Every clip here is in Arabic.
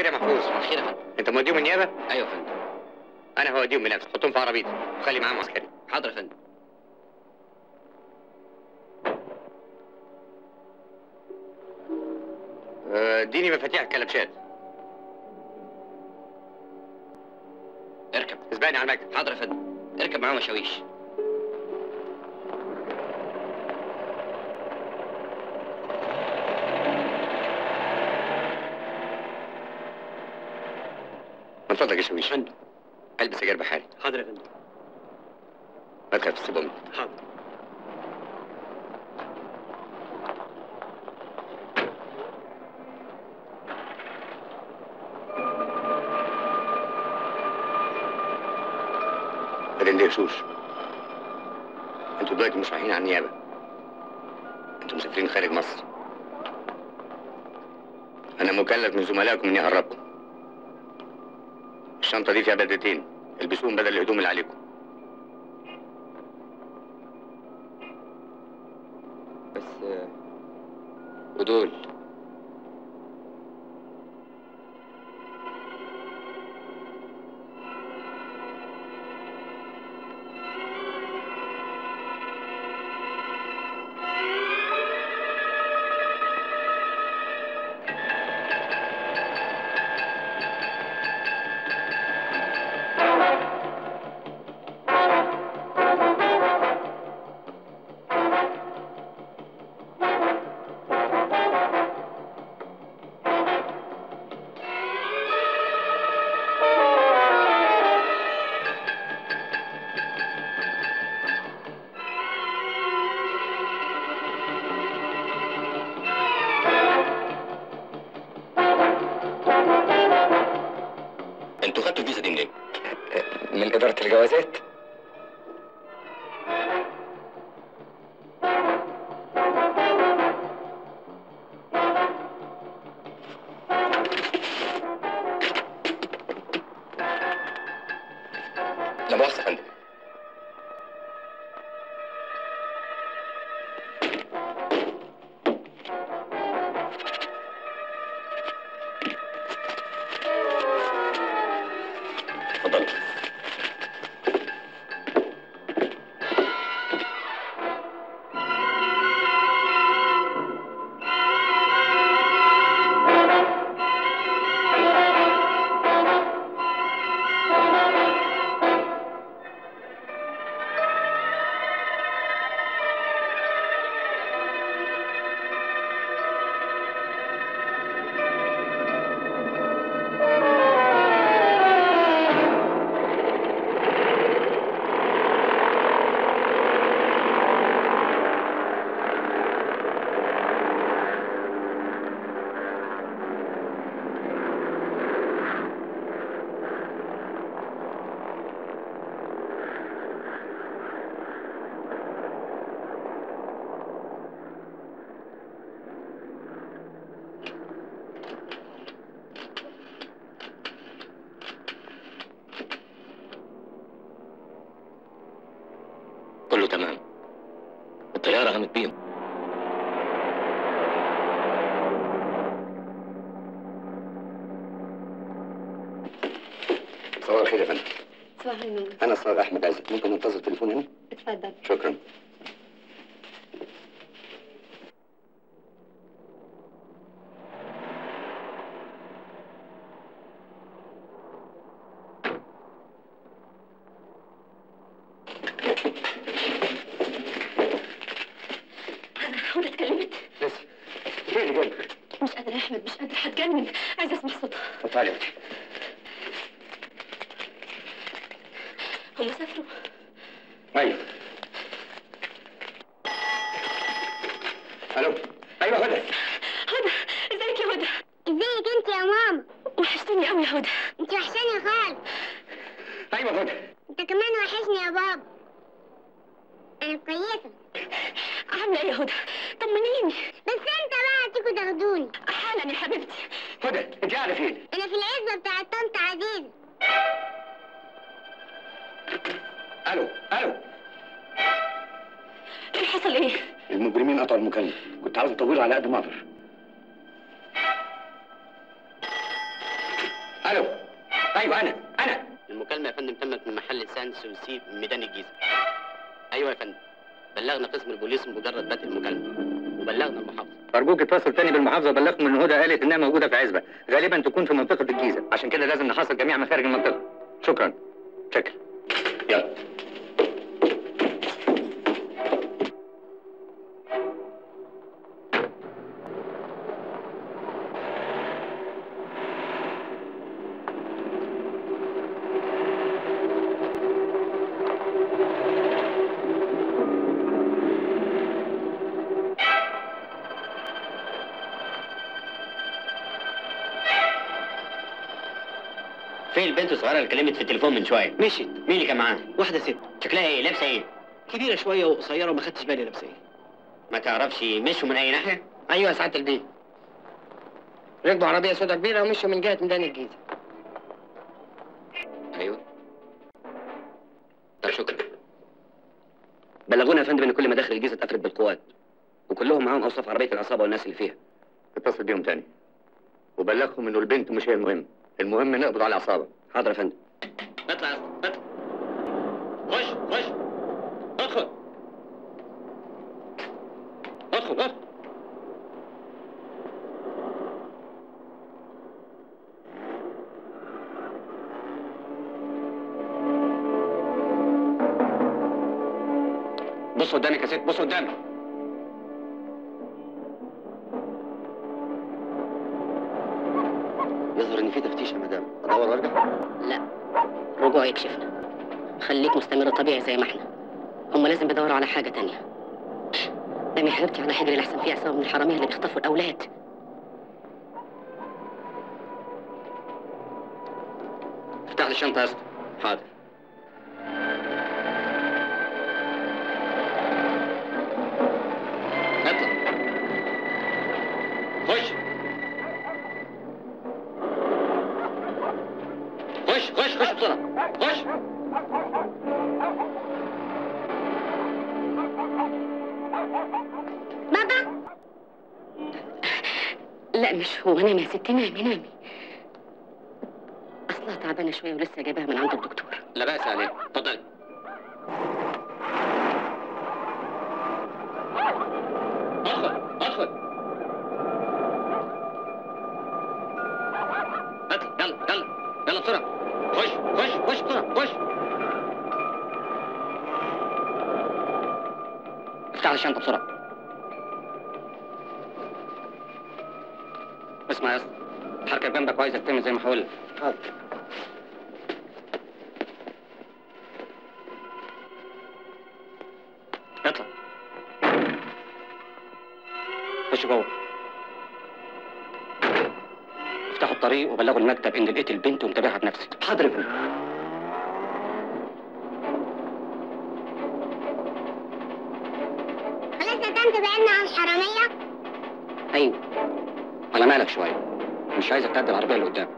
يا محفوظ. خير يا فندم. انت موديهم النيابه؟ ايوه يا فندم. انا هوديهم بنفسي، حطهم في عربيتي وخلي معاهم عسكري. حاضر يا فندم. اديني مفاتيح الكلبشات. اركب. اسبقني على المكتب. حاضر يا فندم. اركب معاهم يا شاويش. من فضلك يا شاويش. فندم. البس سجاير بحالي. حاضر يا فندم. ما تخافش سيبهم. حاضر. ما تندهشوش. انتوا دلوقتي مش رايحين على النيابه، انتوا مسافرين خارج مصر. انا مكلف من زملائكم اني اقربكم. الشنطه دي فيها بدلتين، البسوهم بدل الهدوم اللي عليكم. بس ودول انتوا خدتوا الفيزا دي منين؟ من إدارة الجوازات. لا مؤاخذة يا فندم. اتفضلوا. كله تمام. الطيارة قامت بيهم. صباح الخير يا فندم. صباح النور. أنا الصاغ أحمد عزت، ممكن ننتظر التليفون هنا؟ اتفضل. شكرا. هدى اتكلمت؟ لسه. ايه اللي جابك؟ مش قادرة يا أحمد، مش قادرة، هتجنن، عايزة أسمع صوتها. اتفضلي. هم سافروا؟ ايوه. الو. ايوه هدى. هدى، ازيك يا هدى؟ ازيك انت يا ماما؟ وحشتني قوي يا هدى. انت وحشاني خالص. ايوه هدى. انت كمان وحشني يا بابا. انا كويسه. عاملة ايه يا هدى؟ طمنيني. بس انت بقى هتيجوا تاخدوني حالا يا حبيبتي. هدى انت قاعده فين؟ انا في العزبه بتاعت طنط عزيزه. الو. الو. ايه حصل ايه؟ المجرمين قطعوا المكالمه، كنت عاوز اطوله على قد ما اقدر. ايوه انا. المكالمة يا فندم تمت من محل سان سوسي ميدان الجيزة. أيوة يا فندم. بلغنا قسم البوليس مجرد بدء المكالمة وبلغنا المحافظة. ارجوك اتصل تاني بالمحافظه وبلغهم ان هدى قالت انها موجوده في عزبه، غالبا تكون في منطقه الجيزه، عشان كده لازم نحاصر جميع مخارج المنطقه. شكرا. شكرا. يلا. فين البنت الصغيرة اللي كلمت في التليفون من شوية؟ مشيت. مين اللي كان معاها؟ واحدة ست شكلها ايه؟ لابسة ايه؟ كبيرة شوية وقصيرة وما خدتش بالي لابسة ايه. ما تعرفش مشوا من أي ناحية؟ أيوة يا سعادة البيه. ركبوا عربية سودا كبيرة ومشوا من جهة ميدان الجيزة. أيوة. طب شكرا. بلغونا يا فندم إن كل مداخل الجيزة اتقفلت بالقوات وكلهم معاهم أوصاف عربية العصابة والناس اللي فيها. اتصل بيهم تاني وبلغهم انه البنت مش هي المهم نقبض على العصابه. حاضر يا فندم. اطلع يا اسطى اطلع. خش ادخل. ادخل. بص قدامك يا ست، بص قدامك. يظهر ان في تفتيش يا مدام، ادور وارجع؟ لا، رجوع يكشفنا. خليك مستمر طبيعي زي ما احنا. هم لازم بيدوروا على حاجة تانية. دمي حبيبتي على حجري لحسن فيه عصابة من الحرامية اللي بيخطفوا الأولاد. افتح لي الشنطة يا اسطى. حاضر. اطلع. خش. خش بسرعة. خش. بابا لا مش هو، نامي يا ستي، نامي. أصلها تعبانة شوية ولسه جايباها من عند الدكتور. لا بأس عليه، اتفضل. ادخل. اطلع. يلا بسرعة. خش بسرعة. خش. افتح الشنطة بسرعة. اسمع يا اسطى، الحركة جنبك وعايزك تعمل زي ما هقول لك. حاضر. اطلع. خش جوه. افتحوا الطريق وبلغوا المكتب ان لقيت البنت ومتابعها بنفسك. حاضر يا فندم. خلاص يا طنط بعدنا عن الحرامية. ايوه. على مالك شوية، مش عايزك تعدي العربية اللي قدام.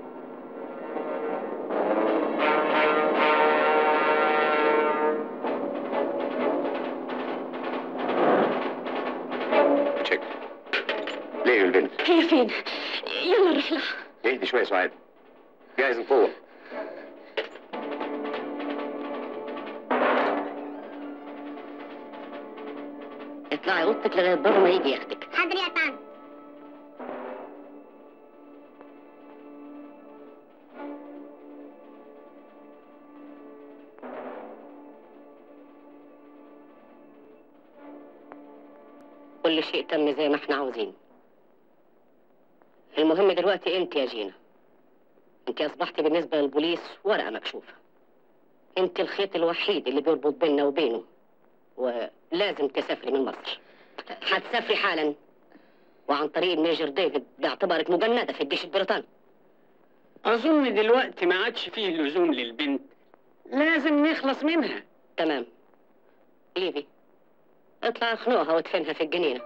تشيك. ليه البنت؟ هي فين؟ يلا نروح لها. اهدي شويه سعاد. جاهز القوه. اطلعي اوضتك لغاية بابا ما يجي ياخدك. حاضر يا طنط. كل شيء تم زي ما احنا عاوزين. المهم دلوقتي انت يا جينا، انت اصبحتي بالنسبة للبوليس ورقة مكشوفة. انت الخيط الوحيد اللي بيربط بيننا وبينه، ولازم تسافري من مصر. هتسافري حالا وعن طريق الميجر ديفيد باعتبارك مجندة في الجيش البريطاني. أظن دلوقتي ما عادش فيه لزوم للبنت، لازم نخلص منها. تمام. ليفي، اطلع اخنقها وادفنها في الجنينة.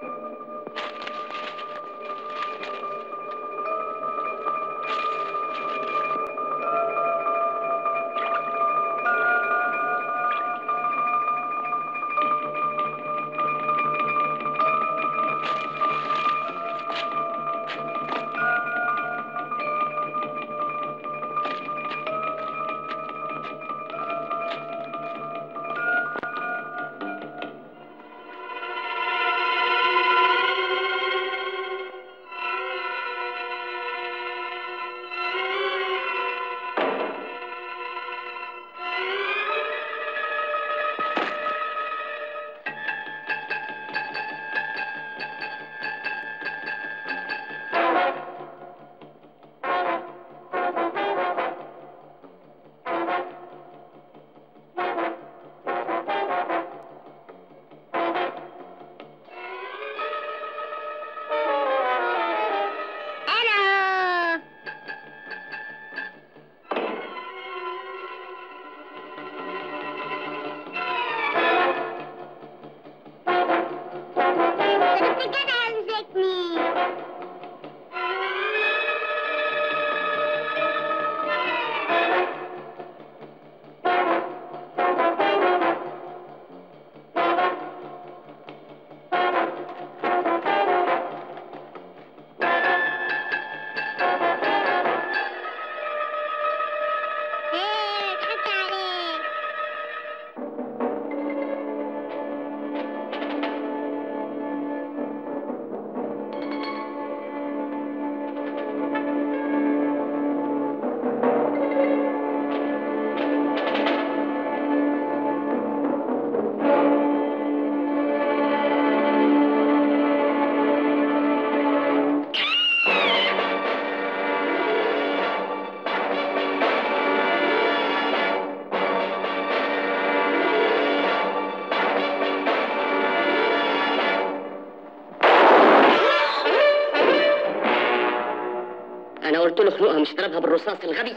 قلت له خلقها مش ضربها بالرصاص الغبي.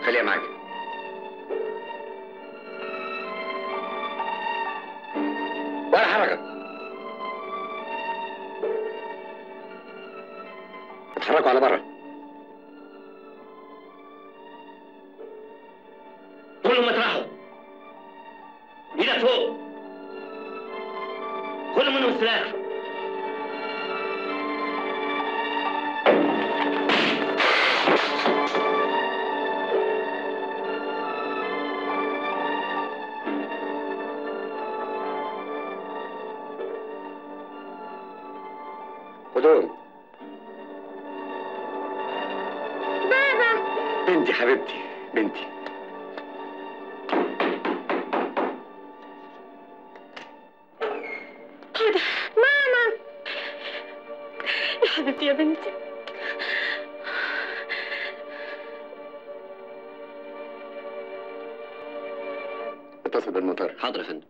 خليها معاك. ولا حركة. اتحركوا على بره. كلهم اطرحوا. ايدك فوق. خدوا منهم السلاح. خدوهم. بابا. بنتي حبيبتي بنتي. كده ماما. يا حبيبتي يا بنتي. اتصل بالمطار. حاضر يا فندم.